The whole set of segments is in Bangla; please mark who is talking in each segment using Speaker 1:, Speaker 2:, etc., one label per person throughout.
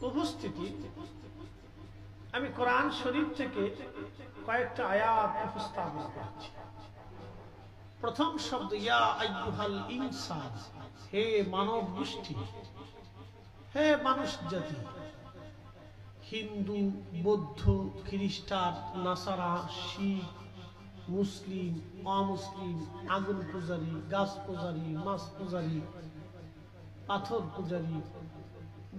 Speaker 1: উপস্থিতি, আমি কোরআন শরীফ থেকে কয়েকটা আয়াত উপস্থাপন করছি। প্রথম শব্দ ইয়া আইয়ুহাল ইনসান, হে মানব গোষ্ঠী, হে মানুষ জাতি। হিন্দু, বৌদ্ধ, খ্রিস্টান, নাসারা, শিখ, মুসলিম, অমুসলিম, আগুন পূজারী, গাছ পূজারী, মাছ পূজারী, পাথর পূজারী,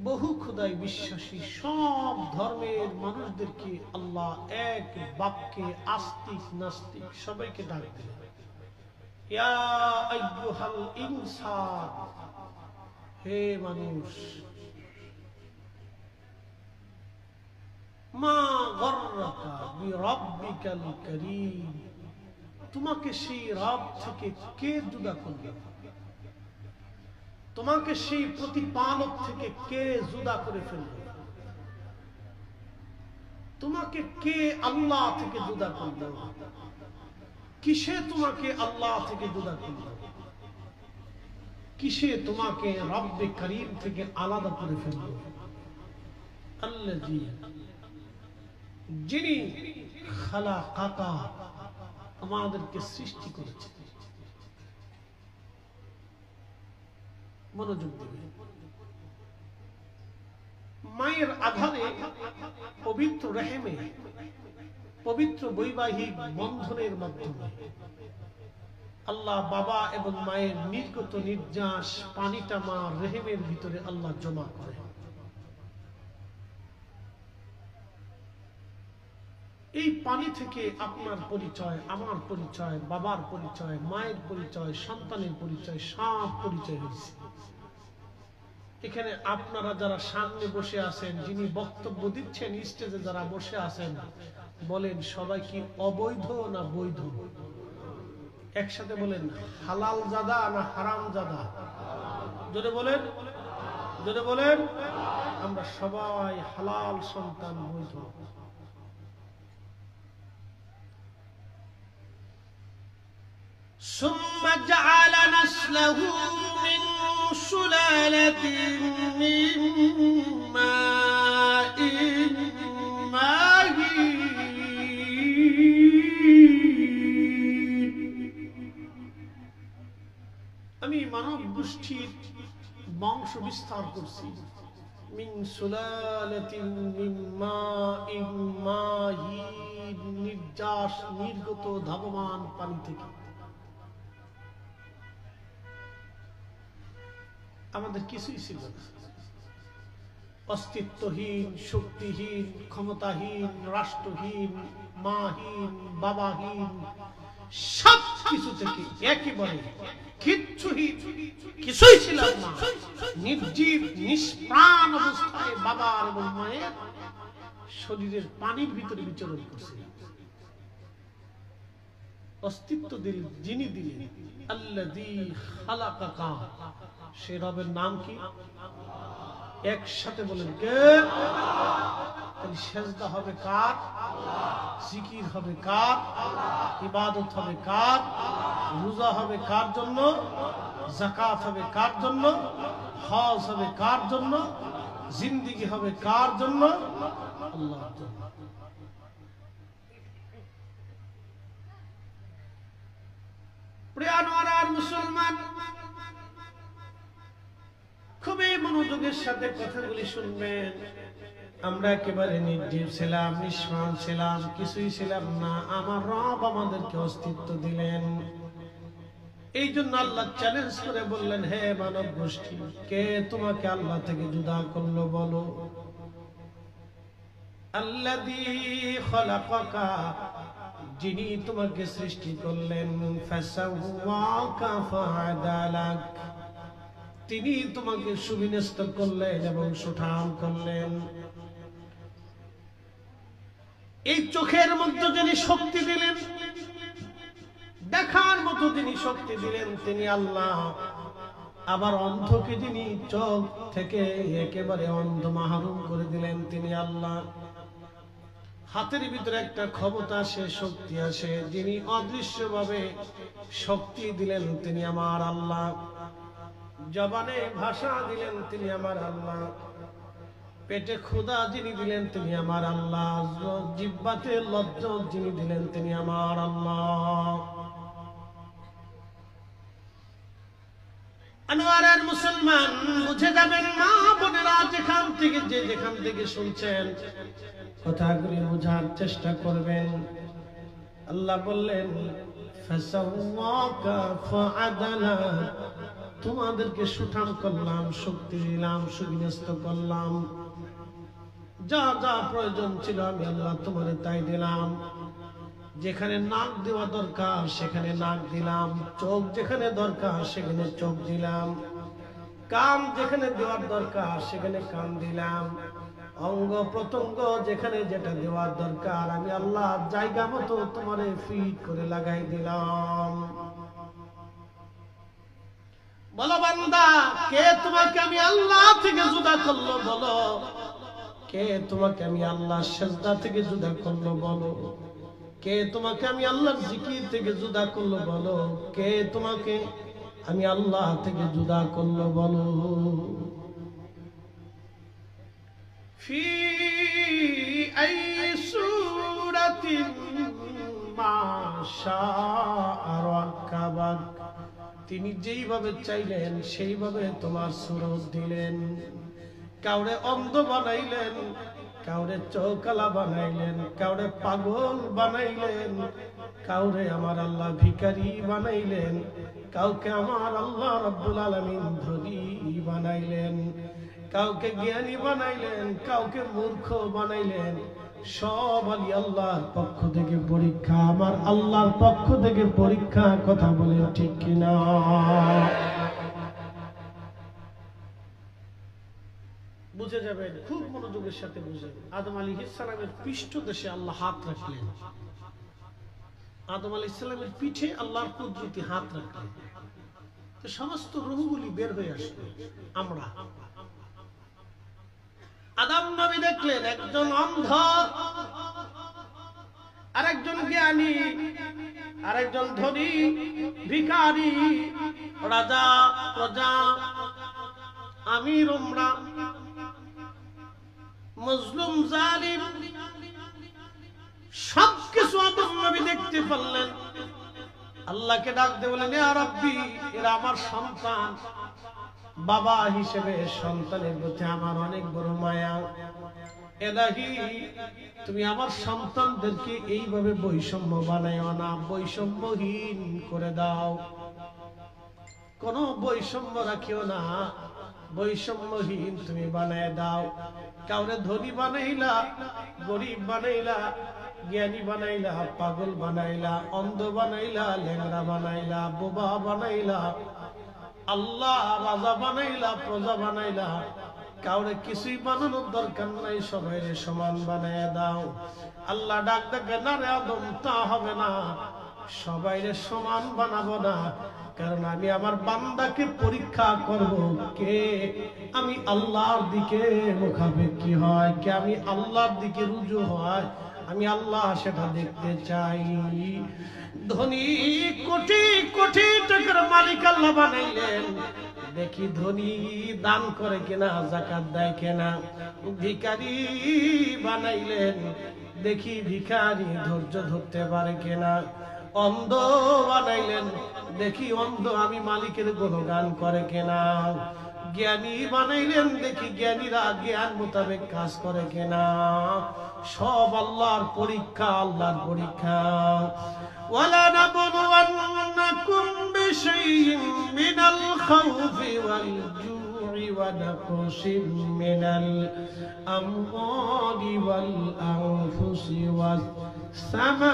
Speaker 1: বহু খোদাই বিশ্বাসী সব ধর্মের মানুষদেরকে আল্লাহ এক বাক্যে আস্তিক নাস্তিক সবাইকে ডাক দিলেন, ইয়া আইয়ুহাল ইনসান, হে মানুষ। মা গররাকা বিরাব্বিকাল কারীম, তোমাকে সেই রব থেকে কে জুদা করবে? তোমাকে সেই প্রতিপালক থেকে কে জুদা করে ফেলবে? তোমাকে কে আল্লাহ থেকে জুদা করবে? কিসে তোমাকে আল্লাহ থেকে জুদা করবে? কিসে তোমাকে রব্বে করিম থেকে আলাদা করে ফেলবে? আল্লাযী, যিনি খালাকাকা, আমাদেরকে সৃষ্টি করেছে। মনোযোগ দিবে। মায়ের আধারে পবিত্র রেহেমে, পবিত্র বৈবাহিক বন্ধনের মাধ্যমে আল্লাহ বাবা এবং মায়ের নির্গত নির্যাস পানিটা মা রেহেমের ভিতরে আল্লাহ জমা করে। এই পানি থেকে আপনার পরিচয়, আমার পরিচয়, বাবার পরিচয়, মায়ের পরিচয়, সন্তানের পরিচয়, সব পরিচয় হয়েছে। এখানে আপনারা যারা সামনে বসে আছেন, যিনি বক্তব্য দিচ্ছেন, স্টেজে যারা বসে আছেন, বলেন সবাই কি অবৈধ না বৈধ? একসাথে বলেন, হালাল জাদা না হারাম জাদা? জোরে বলেন, জোরে বলেন। আমরা সবাই হালাল সন্তান, বৈধ। ثم جعل نسله من سلالة من ماء مهين। আমি মানব গোষ্ঠীর বংশ বিস্তার করছি। মিন সুলালাতিন মিন মাইন মাহিন, নির্যাস নির্গত ধাবমান পানি থেকে। আমাদের কিছুই ছিল না, অস্তিত্বহীন, শক্তিহীন, ক্ষমতাহীন, রাষ্ট্রহীন, মাহীন, বাবাহীন, সব কিছু থেকে একেবারে কিচ্ছুহীন, কিছুই ছিল না। নির্জীব নিষ্প্রাণ অবস্থায় বাবার এবং মায়ের শরীরের পানির ভিতরে বিচরণ করছে। অস্তিত্ব দিল যিনি দিলেন, আল্লাযী খালাকাকা, সে রবের নাম কি? একসাথে বলেন, কে? তাহলে সেজদা হবে কার? জিকির হবে কার? ইবাদত হবে কার? রোজা হবে কার জন্য? যাকাত হবে কার জন্য? হজ হবে কার জন্য? জিন্দেগি হবে কার জন্য? আল্লাহর জন্য। প্রিয় আনোয়ার মুসলমান, খুবই মনোযোগের সাথে কথাগুলি শুনবেন। আমরা একেবারে নির্জীব ছিলাম, নিষ্প্রাণ ছিলাম, কিছুই ছিলাম না। আমার রব আমাদেরকে অস্তিত্ব দিলেন। এই জন্য আল্লাহ চ্যালেঞ্জ করে বললেন, হে মানব গোষ্ঠী, কে তোমাকে আল্লাহ থেকে জুদা করলো বলো? আল্লাযী খালাকাকা, যিনি তোমাকে সৃষ্টি করলেন, ফাসাওয়াকা ফাআদালাক, তিনি তোমাকে সুবিন্যস্ত করলেন এবং সুঠাম করলেন। এই চোখের মধ্যে যিনি শক্তি দিলেন, দেখার মতো যিনি শক্তি দিলেন, তিনি আল্লাহ। আবার অন্ধকে যিনি চোখ থেকে একেবারে অন্ধ মাহরুম করে দিলেন, তিনি আল্লাহ। হাতের ভিতরে একটা ক্ষমতা আসে, শক্তি আসে, যিনি অদৃশ্যভাবে শক্তি দিলেন, তিনি আমার আল্লাহ। জবানে ভাষা দিলেন, তিনি আমার আল্লাহ। পেটে ক্ষুধা যিনি দিলেন তিনি আমার আল্লাহ, জিহ্বাতে লজ্জা যিনি দিলেন তিনি আমার আল্লাহ। আনোয়ারের মুসলমান বুঝে যাবেন, মা বোনেরা যেখান থেকে শুনছেন কথাগুলি বোঝার চেষ্টা করবেন। আল্লাহ বললেন ফাসাওয়াকা ফাআদালা, তোমাদেরকে সুঠাম করলাম, শক্তি দিলাম, সুবিন্যস্ত করলাম, যা যা প্রয়োজন ছিল আমি আল্লাহ তোমাদের তাই দিলাম। যেখানে নাক দেওয়া দরকার সেখানে নাক দিলাম, চোখ যেখানে দরকার সেখানে চোখ দিলাম, কান যেখানে দেওয়ার দরকার সেখানে কান দিলাম, অঙ্গ প্রত্যঙ্গ যেখানে যেটা দেওয়ার দরকার আমি আল্লাহ জায়গা মতো তোমারে ফিট করে লাগাই দিলাম। বলো বান্দা, কে তোমাকে আমি আল্লাহ থেকে জুদা করলো? বলো, কে তোমাকে আমি আল্লাহ সিজদা থেকে জুদা করলো? বলো, কে তোমাকে আমি আল্লাহর জিকির থেকে জুদা করলো? বলো, কে তোমাকে আমি আল্লাহ থেকে জুদা করলো? বলো। ফি আই সূরাতিন মা শাআ রাকাবাক, তিনি যেইভাবে চাইলেন সেইভাবে তোমার সুরত দিলেন। কাউরে অন্ধ বানাইলেন, কাউরে চৌকালা বানাইলেন, কাউরে পাগল বানাইলেন, কাউরে আমার আল্লাহ ভিখারি বানাইলেন, কাউকে আমার আল্লাহ রাব্বুল আলামিন ধনী বানাইলেন, কাউকে জ্ঞানী বানাইলেন, কাউকে মূর্খ বানাইলেন। সব আলী আল্লাহর পক্ষ থেকে পরীক্ষা, আমার আল্লাহর পক্ষ থেকে পরীক্ষা। কথা বলেন ঠিক কিনা? বুঝে যাবেন, খুব মনোযোগের সাথে বুঝেন। আদম আলাইহিস সালামের পৃষ্ঠদেশে আল্লাহ হাত রাখলেন, আদম আলাইহিস সালামের পিঠে আল্লাহর কুদরতি হাত রাখলেন, তো সমস্ত রূহগুলি বের হয়ে আসলো। আমরা আদম নবী দেখলেন একজন অন্ধ, আরেকজন জ্ঞানী, আরেকজন ধনী, ভিখারি, রাজা, প্রজা, আমির উমরা, মুসলিম, জালিম, সবকিছু আদম নবী দেখতে পারলেন। আল্লাহকে ডাক দিয়ে বলেন, ইয়া রাব্বি, এরা আমার সন্তান। বাবা হিসেবে সন্তানের প্রতি আমার অনেক বড় মায়া। এলাহি, তুমি আমার সন্তানদেরকে এইভাবে বৈষম্য বানাইও না, বৈষম্যহীন করে দাও, কোনো বৈষম্য রাখিও না, বৈষম্যহীন তুমি বানায় দাও। কাউরে ধনী বানাইলা, গরিব বানাইলা, জ্ঞানী বানাইলা, পাগল বানাইলা, অন্ধ বানাইলা, ল্যাংড়া বানাইলা, বোবা বানাইলা, আল্লাহ রাজা বানাইলা, প্রজা বানাইলা, কাউরে কিছুই বানানোর দরকার নাই, সবাই সমান বানায় দাও। আল্লাহ ডাক দেখে, না রে আদম, তা হবে না, সবাই সমান বানাবো না, কারণ আমি আমার বান্দাকে পরীক্ষা করব, কে আমি আল্লাহর দিকে মুখাপেক্ষী হয়, কে আমি আল্লাহর দিকে রুজু হয়, আমি আল্লাহ সেটা দেখতে চাই। ধনী কোটি কোটি টাকার মালিক আল্লাহ বানাইলেন, দেখি ধনী দান করে কিনা, যাকাত দেয় কিনা। ভিখারি বানাইলেন, দেখি ভিখারি ধৈর্য ধরতে পারে কিনা। অন্ধ বানাইলেন, দেখি অন্ধ আমি মালিকের গুণগান করে কিনা। জ্ঞানী বানাইলেন, দেখি জ্ঞানীরা জ্ঞান মোতাবেক কাজ করে কিনা। সব আল্লাহর পরীক্ষা, আল্লাহর পরীক্ষা। وَلَنَبْلُوَنَّكُمْ بِشَيْءٍ مِّنَ الْخَوْفِ وَالْجُوعِ وَنَقْصٍ مِّنَ الْأَمْوَالِ وَالْأَنفُسِ وَالثَّمَرَاتِ।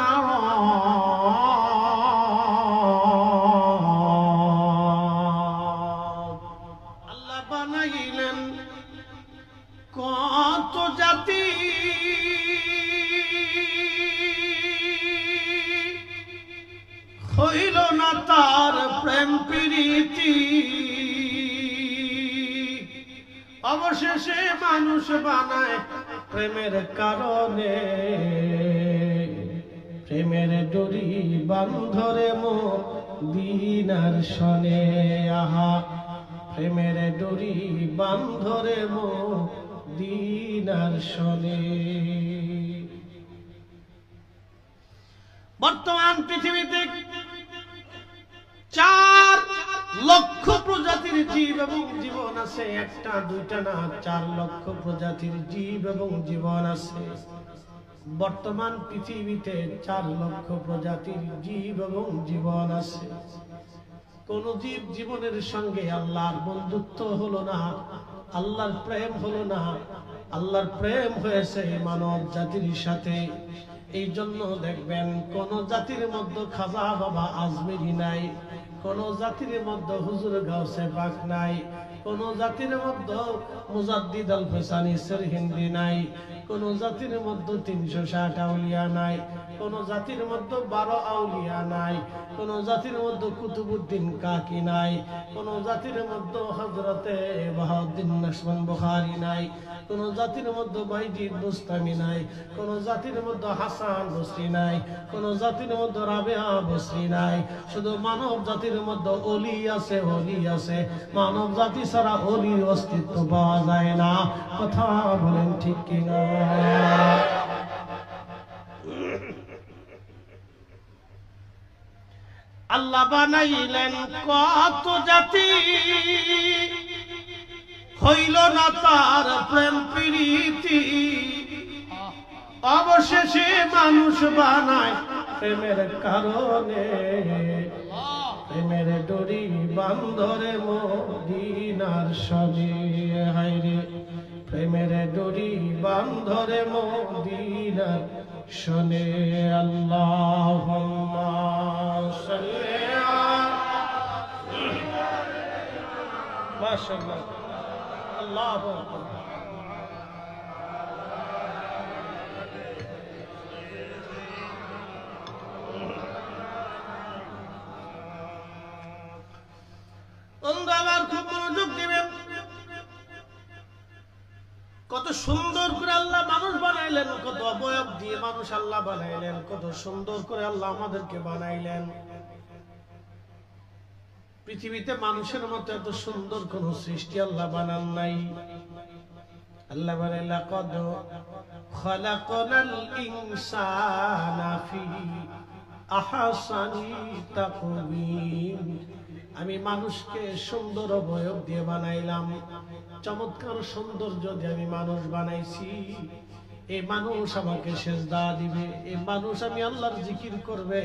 Speaker 1: আল্লাহ বানাইলেন কত জাতি, হইল না তার প্রেম প্রীতি, অবশেষে মানুষ বানায় প্রেমের কারণে। প্রেমের ডোরি বান্ধরে মদিনার শনে, আহা প্রেমের ডোরি বান্ধরে দিন আর শোনে। বর্তমান পৃথিবীতে 4 লক্ষ প্রজাতির জীব এবং জীবন আছে। একটা দুইটা না, 4 লক্ষ প্রজাতির জীব এবং জীবন আছে। বর্তমান পৃথিবীতে 4 লক্ষ প্রজাতির জীব এবং জীবন আছে। কোন জীব জীবনের সঙ্গে আল্লাহর বন্ধুত্ব হলো না, আল্লাহর প্রেম হলো না। আল্লাহর প্রেম হয়েছে মানব জাতির সাথে। এই জন্য দেখবেন কোন জাতির মধ্যে খাজা বাবা আজমেরি নাই, কোন জাতির মধ্যে হুজুর গাউসে পাক নাই, কোন জাতির মধ্যে মুজাদ্দিদ আল ফেসানি সিরহিন্দি নাই, কোন জাতির মধ্যে 360 আউলিয়া নাই, কোন জাতির মধ্যে 12 আউলিয়া নাই, কোন জাতির মধ্যে কুতুবউদ্দিন কাকি নাই, কোন জাতির মধ্যে হযরতে বাহাউদ্দিন নাশবন বুখারী নাই, কোন জাতির মধ্যে বাইজিদ বুস্তামি নাই, কোন জাতির মধ্যে হাসান বসরি নাই, কোন জাতির মধ্যে রাবিয়া বসরি নাই। শুধু মানব জাতির মধ্যে ওলি আছে, ওলি আছে। মানব জাতি ছাড়া ওলির অস্তিত্ব পাওয়া যায় না। কথা বলেন ঠিক কিনা? আল্লাহ বানাইলেন কত জাতি, হইল না তার প্রেম প্রীতি। অবশেষে মানুষ বানায় প্রেমের কারণে, প্রেমের ডোরি বান্ধরে মদিনার সনে। হায়রে প্রেমের ডোরি বান্ধরে মদিনার শোনে। আল্লাহুম্মা সাল্লি মাশাআল্লাহ, আল্লাহু আকবার। খুব মনোযোগ দিবেন। কত সুন্দর করে আল্লাহ মানুষ বানাইলেন, কত অবয়ব দিয়ে মানুষ আল্লাহ বানাইলেন, কত সুন্দর করে আল্লাহ আমাদেরকে বানাইলেন। পৃথিবীতে মানুষের মতো এত সুন্দর কোন সৃষ্টি আল্লাহ বানান নাই। আল্লাহ বলে লাকাদ খালাকনাল ইনসানা ফি আহসানি তাকওয়িম। আমি মানুষকে সুন্দর অবয়ব দিয়ে বানাইলাম, চমৎকার সৌন্দর্য দিয়ে আমি মানুষ বানাইছি। এই মানুষ আমাকে সেজদা দিবে, এই মানুষ আমি আল্লাহর জিকির করবে,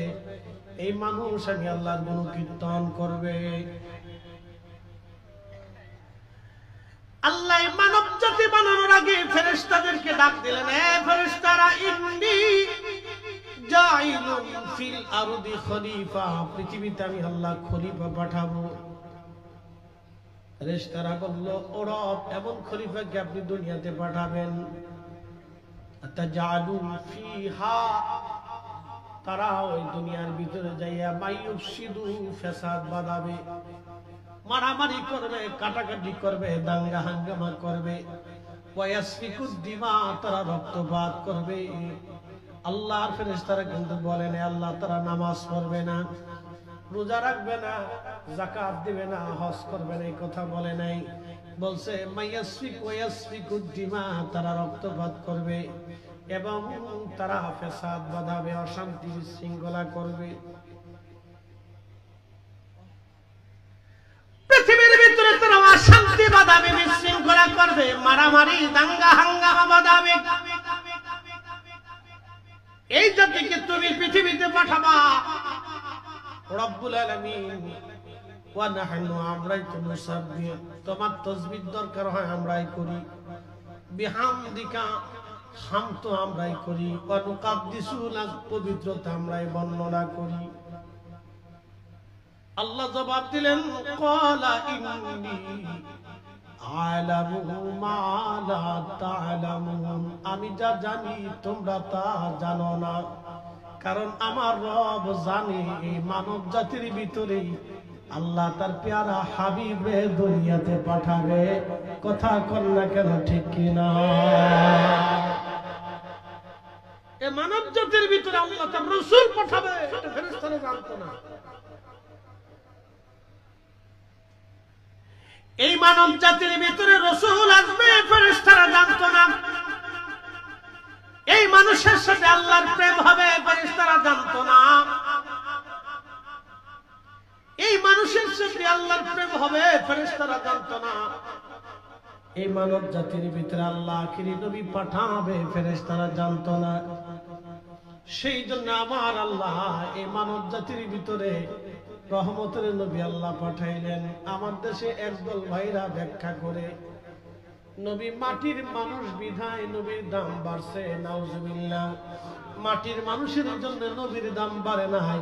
Speaker 1: এই মানুষ আমি আল্লাহর গুণকীর্তন করবে। আল্লাহ মানব জাতি বানানোর আগে ফেরেশতাদেরকে ডাক দিলেন, হে ফেরেশতারা, ইন্নী জাইলুন ফিল আরদি খলিফা। পৃথিবীতে আমি আল্লাহ খলিফা পাঠাবো। ফেরেশতারা বলল, ও রব, এমন খলিফাকে আপনি দুনিয়াতে পাঠাবেন? আতাজালু ফিহা, তারা ওই দুনিয়ার ভিতরে যাইয়া মাইয়ুফসিদু, ফসাদ বাঁধাবে, মারামারি করবে, কাটাকাটি করবে, দাঙ্গা হাঙ্গামা করবে, ওয়াসফিকুদ দিমা, তারা রক্তপাত করবে। আল্লাহর ফেরেশতারা কিন্তু বলেন, আল্লাহ তারা নামাজ পড়বে না, রোজা রাখবে না, যাকাত দিবে না, হজ করবে না, এই কথা বলে নাই। বলছে মাইয়াসফিক ওয়াসফিকুদ দিমা, তারা রক্তপাত করবে এবং তারা ফসাদ বাঁধাবে, অশান্তি বিশৃঙ্খলা করবে। পৃথিবীর ভিতরে তারা অশান্তি বাঁধাবে, বিশৃঙ্খলা করবে, মারামারি দাঙ্গা হাঙ্গামা বাঁধাবে। এই জাতিকে তুমি পৃথিবীতে পাঠাবা। রব্বুল আলামিন, ওয়া নাহনু, আমরাই তো মুসাব্বিহ, তোমার তাসবিহ দরকার হয় আমরাই করি, বিহামদিকা, হাম তো আমরাই করি, ওয়া নুকাদ্দিসু লাক, পবিত্রতা আমরাই বর্ণনা করি। আল্লাহ জবাব দিলেন, ক্বালা ইন্নী আ'লামু মা লা তা'লামুন, আমি যা জানি তোমরা তা জানো না। কারণ আমার রব জানে এই মানব জাতির ভিতরে আল্লাহ তার পেয়ারা হাবিবে দুনিয়াতে পাঠাবে। কথা কর না কেন, ঠিক কিনা? এই মানব জাতির ভিতরে আল্লাহ তার রাসূল পাঠাবে, এটা ফেরেশতারা জানতো না। এই মানব জাতির ভিতরে রাসূল আসবে, ফেরেশতারা জানতো মানুষের সাথে আল্লাহর প্রেম হবে ফেরেশতারা জানতো না। এই মানুষের সাথে আল্লাহর প্রেম হবে ফেরেশতারা জানতো না। এই মানব জাতির ভিতরে আল্লাহ আখিরি নবী পাঠাবে ফেরেশতারা জানতো না। সেই জন্য আমার আল্লাহ এই মানব জাতির ভিতরে রহমতের নবী আল্লাহ পাঠাইলেন। আমার দেশে একদল ভাইরা ব্যাখ্যা করে নবী মাটির মানুষ বিধায় নবীর দাম বাড়ছে, নাউজুবিল্লাহ। মাটির মানুষের জন্য নবীর দাম বাড়ে নাই,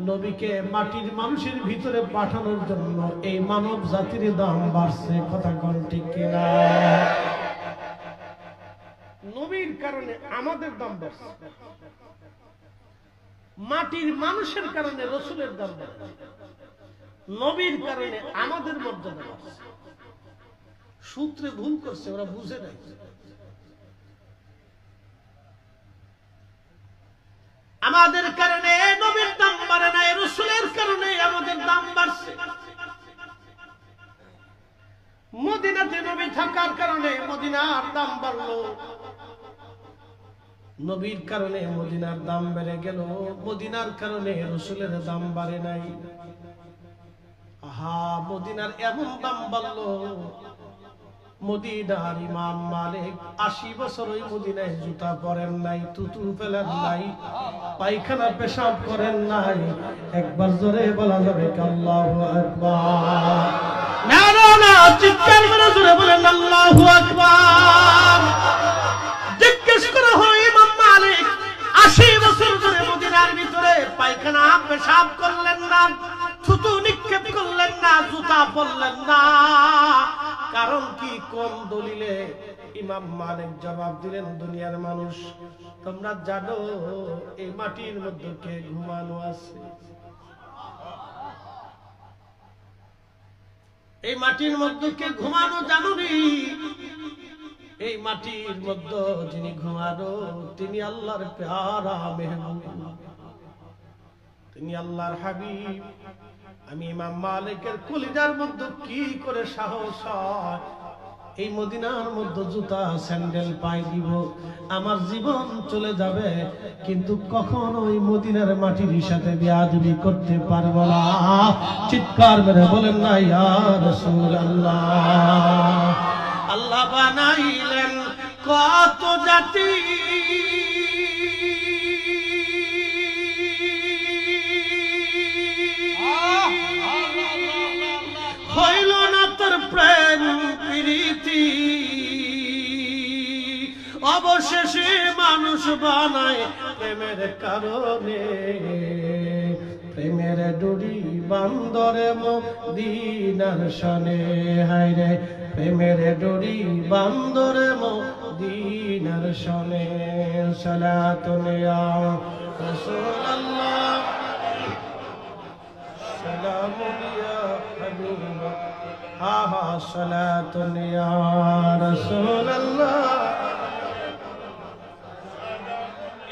Speaker 1: নবীকে মাটির মানুষের ভিতরে পাঠানোর জন্য এই মানব জাতির দাম বাড়ছে। কথা কোন ঠিক কিনা? নবীর কারণে আমাদের দাম বাড়ছে, মাটির মানুষের কারণে রসুলের দাম বাড়ছে, নবীর কারণে আমাদের মর্যাদা বাড়ছে। সূত্রে ভুল করছে, ওরা বুঝে নাই। আমাদের কারণে নবীর দাম বাড়ে নাই, রসুলের কারণে আমাদের দাম বাড়ছে। মদিনাতে নবী থাকার কারণে মদিনার দাম বাড়লো, নবীর কারণে মদিনার দাম বেড়ে গেল, মদিনার কারণে রসুলের দাম বাড়ে নাই। আহা, মদিনার এমন দাম বাড়লো, মদিনার ইমাম মালিক 80 বছর ওই মদিনায় জুতা পরেন নাই, থুতু ফেলেন নাই, পায়খানা পেশাব করেন নাই। একবার জোরে বলা যাবে আল্লাহু আকবার? না না না, চিৎকার করে জোরে বলেন আল্লাহু আকবার। জিজ্ঞেস করা হয় ইমাম মালিক 80 বছর ধরে মদিনার ভিতরে পায়খানা পেশাব করলেন না, থুতু নিক্ষেপ করলেন না, জুতা পরলেন না, কারণ কি, কোন দলিলে? ইমাম মালিক জবাব দিলেন, দুনিয়ার মানুষ তোমরা জানো এই মাটির মধ্যে কে ঘুমানো আছে? এই মাটির মধ্যে কে ঘুমানো জানো নি? এই মাটির মধ্যে যিনি ঘুমানো তিনি আল্লাহর প্যারা মেহবুব, তিনি আল্লাহর হাবিব। আমি ইমাম মালিকের কলিজার মধ্যে কি করে সাহস হয় এই মদিনার মধ্যে জুতা স্যান্ডেল পাই দিব? আমার জীবন চলে যাবে, কিন্তু কখনো ওই মদিনার মাটির সাথে বেয়াদবি করতে পারবো না। চিৎকার মেরে বলেন না ইয়া রাসূলুল্লাহ। আল্লাহ বানাইলেন কত জাতি, হইল না তোর প্রেম প্রীতি, অবশেষে মানুষ বানায় প্রেমের কারণে। প্রেমের ডুরি বান্দরে মদিনার শনে, হায়রে প্রেমের ডুরি বান্দরে মদিনার শনে। সালাতুন ইয়া রাসূলুল্লাহ, সালামুন ইয়া হাবিবাল্লাহ, আহা সালাতুন ইয়া রাসূলুল্লাহ।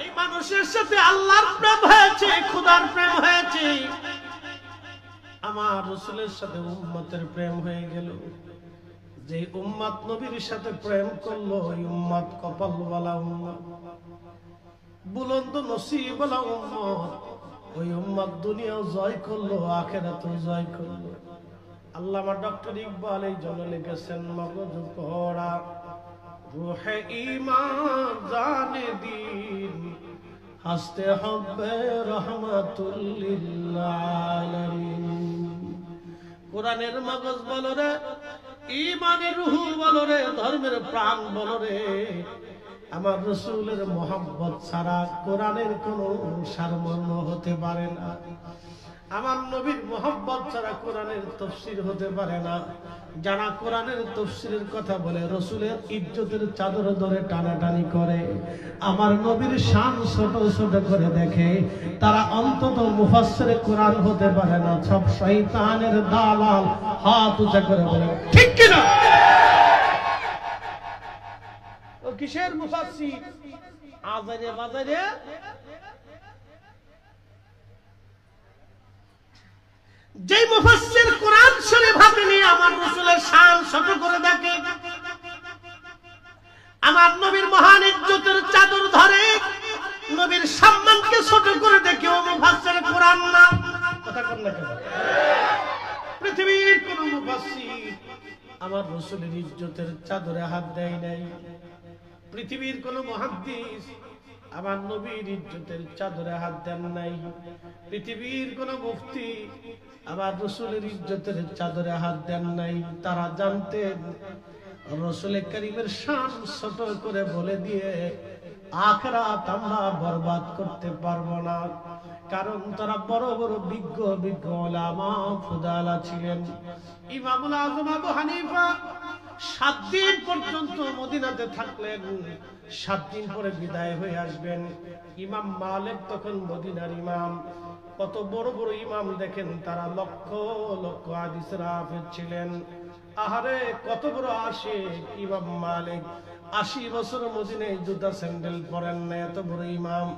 Speaker 1: এই মানুষের সাথে আল্লাহর প্রেম হয়েছে, খোদার প্রেম হয়েছে, আমার রাসূলের সাথে উম্মতের প্রেম হয়ে গেল। যে উম্মত নবীর সাথে প্রেম করলো ওই উম্মত কপালওয়ালা উম্মত, বুলন্দ নসিবওয়ালা উম্মত। ওই উম্মত দুনিয়াও জয় করলো, আখিরাতেও জয় করলো। আল্লামা ডক্টর ইকবাল এই জন্য লিখেছেন, মগজ পড়া রূহে ঈমান জানে দিন, হাসতে হবে রহমাতুল লিল আলামিন। কোরআনের মগজ বলো রে, ঈমানের রূহ বলো রে, ধর্মের প্রাণ বলো রে, আমার রাসূলের মোহাব্বত ছাড়া কোরআনের কোনো সারমর্ম হতে পারে না। আমার নবীর মোহাব্বত ছাড়া কোরআনের তাফসীর হতে পারে না। যারা কোরআনের তাফসীরের কথা বলে রাসূলের ইজ্জতের চাদর ধরে টানাটানি করে, আমার নবীর শান ছোট ছোট করে দেখে, তারা অন্তত মুফাসসিরে কোরআন হতে পারে না। সব শয়তানের দালাল। হাত উঁচা করে বলে ঠিক কিনা? ও কিসের মুফাসসির? আজারে বাজারে যে মুফাসসির কোরআন শরীফ হাতে নিয়ে আমার রাসূলের শান ছোট করে দেখে, আমার নবীর মহান ইজ্জতের চাদর ধরে ছোট করে দেখে ও মুফাসসির কোরআন না। কথা কোন না কেন? পৃথিবীর কোন মুফাসসির আমার রাসূলের ইজ্জতের চাদরে হাত দেয় নাই। পৃথিবীর কোন মুহাদ্দিস আমার নবীর ইজ্জতের চাদরে হাত দেন নাই। পৃথিবীর কোন মুফতি আমার রাসূলের ইজ্জতের চাদরে হাত দেন নাই। তারা জানতেন রাসূল কারীমের শান ছোট করে বলে দিয়ে আখিরাত আমরা বরবাদ করতে পারবো না। কারণ তারা বড় বড় বিজ্ঞ উলামা ফুদালা ছিলেন। ইমামুল আযম আবু হানিফা 7 দিন পর্যন্ত মদিনাতে থাকলেন, 7 দিন পরে বিদায় হয়ে আসবেন। ইমাম মালিক তখন মদিনার ইমাম। কত বড় বড় ইমাম দেখেন, তারা লক্ষ লক্ষ হাদিসের হাফেজ ছিলেন। আহারে কত বড় আশিক ইমাম মালিক, 80 বছর মদিনায় জুতা স্যান্ডেল পরেন না, এত বড় ইমাম।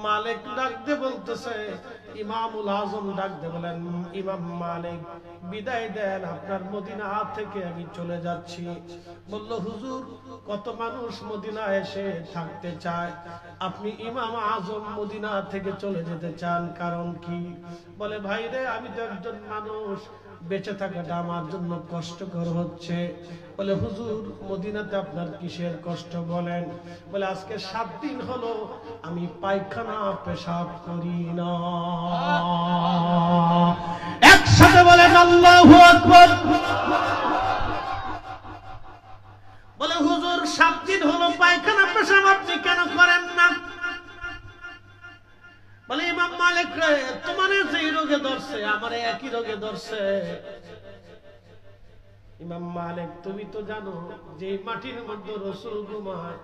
Speaker 1: মালিক ডাকতে বলতেছে, ইমামুল আজম ডাকতে বলেন, ইমাম মালিক বিদায় দেন, আপনার মদিনা থেকে আমি চলে যাচ্ছি। বলল, হুজুর কত মানুষ মদিনা এসে থাকতে চায়, আপনি ইমাম আজম মদিনা থেকে চলে যেতে চান, কারণ কি? বলে, ভাই রে, আমি তো একজন মানুষ, বেঁচে থাকাটা আমার জন্য কষ্টকর হচ্ছে। বলে, হুজুর মদিনাতে আপনার কিসের কষ্ট বলেন? বলে, আজকে 7 দিন হলো আমি পায়খানা পেশাব করি না। একসাথে বলেন আল্লাহু আকবার। বলে, হুজুর 7 দিন হলো পায়খানা পেশাব আপনি কেন করেন না? বলে, ইমাম মালিক রে, তোমার যেই রোগে ধরছে আমার একই রোগে ধরছে। ইমাম মালিক, তুমি তো জানো যে মাটির মধ্যে রাসূল ঘুমায়,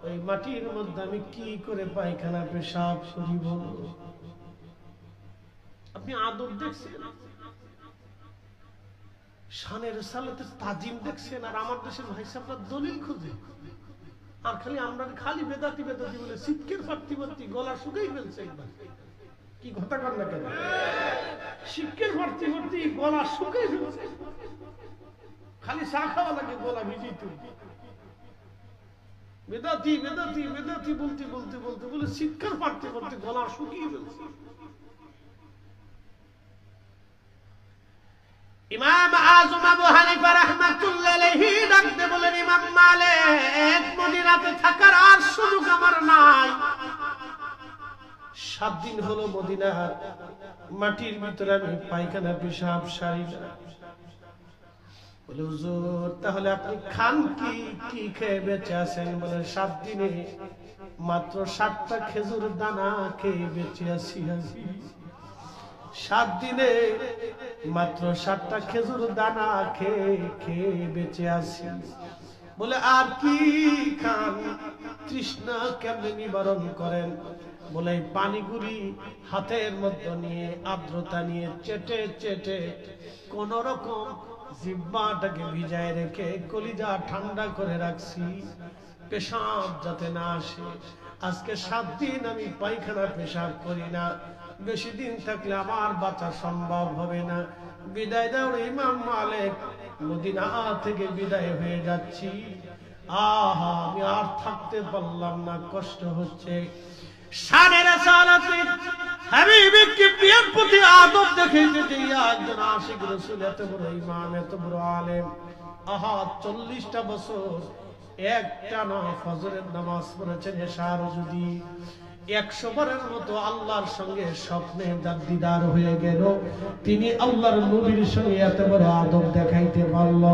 Speaker 1: ওই মাটির মধ্যে আমি কি করে পায়খানা পেশাব করিব? আপনি আদব দেখছেন, শানের সালাতে তাজিম দেখছেন, আর আমার দেশের ভাই সাহেবরা দলিল খুঁজে। আর খালি আমরা খালি বেদাতি বেদাতি বলে শিক্ষের ফার্তি ফার্তি গলা শুকাই ফেলছে। একবার কি কথা কর না কেন? শিক্ষের ফার্তি ফার্তি গলা শুকাই ফেলছে, খালি চা খাওয়া লাগে গলা ভিজি। তুই বেদাতি বেদাতি বেদাতি বলতে বলতে বলতে বলে শিক্ষার ফার্তি ফার্তি গলা শুকিয়ে ফেলছে। ইমাম আযম আবু হানিফা রাহমাতুল্লাহ আলাইহি ডাকতে বলেন, ইমাম মালিক মদিনাতে থাকার আর সুযোগ আমার নাই। 7 দিন হলো মদিনার মাটির ভিতরে আমি পায়খানা পেশাব সারি না। বলে, হুজুর তাহলে আপনি খান কি, কি খেয়ে বেঁচে আছেন? বলে, 7 দিনে মাত্র 7টা খেজুর দানা খেয়ে বেঁচে আছি। 7 দিনে মাত্র 7টা খেজুর দানা খেয়ে খেয়ে বেঁচে আছি। বলে, আর কি খান? তৃষ্ণা কেমনে নিবারণ করেন? বলে, পানিগুলি হাতের মধ্যে নিয়ে আর্দ্রতা নিয়ে চেটে চেটে কোন রকম জিহ্বাটাকে ভিজায় রেখে কলিজা ঠান্ডা করে রাখছি, পেশাব যাতে না আসে। আজকে 7 দিন আমি পায়খানা পেশাব করি না, বেশি দিন থাকলে আমার বাঁচা সম্ভব হবে না। বিদায় দাও ইমাম মালিক, মদিনা থেকে বিদায় হয়ে যাচ্ছি। আহা, আমি আর থাকতে পারলাম না, কষ্ট হচ্ছে। শানের সালাতে হাবিবে কিবরিয়ার প্রতি আদব দেখাইতে দিয়া একজন আশিক রাসূল, এত বড় ইমাম, এত বড় আলেম, আহা 40টা বছর একটানা ফজরের নামাজ পড়েছেন। এশার যদি 100 বারের মতো আল্লাহর সঙ্গে স্বপ্নে যার দিদার হয়ে গেল, তিনি আল্লাহর নবীর সঙ্গে এত বড় আদব দেখাইতে পারল।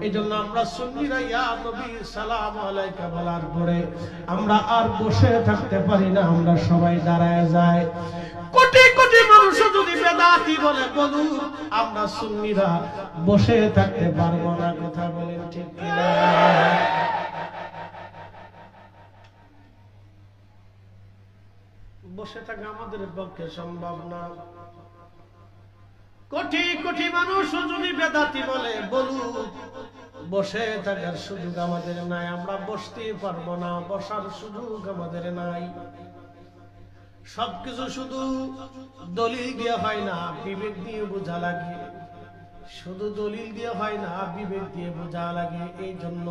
Speaker 1: এই জন্য আমরা সুন্নিরা ইয়া নবী সালাম আলাইকা বলার পরে আমরা আর বসে থাকতে পারি না, আমরা সবাই দাঁড়ায় যাই। কোটি কোটি মানুষ যদি বেদাতি বলে বলুন, আমরা সুন্নিরা বসে থাকতে পারবো না। কথা বলেন ঠিক কিনা? বসে থাকা আমাদের পক্ষে সম্ভব না। কোটি কোটি মানুষ যদি বেদাতি বলে বলুন, বসে থাকার সুযোগ আমাদের নাই, আমরা বসতে পারবো না, বসার সুযোগ আমাদের নাই। সবকিছু শুধু দলিল দিয়ে হয় না, বিবেক দিয়ে বোঝা লাগে। শুধু দলিল দিয়ে হয় না, বিবেক দিয়ে বোঝা লাগে। এই জন্য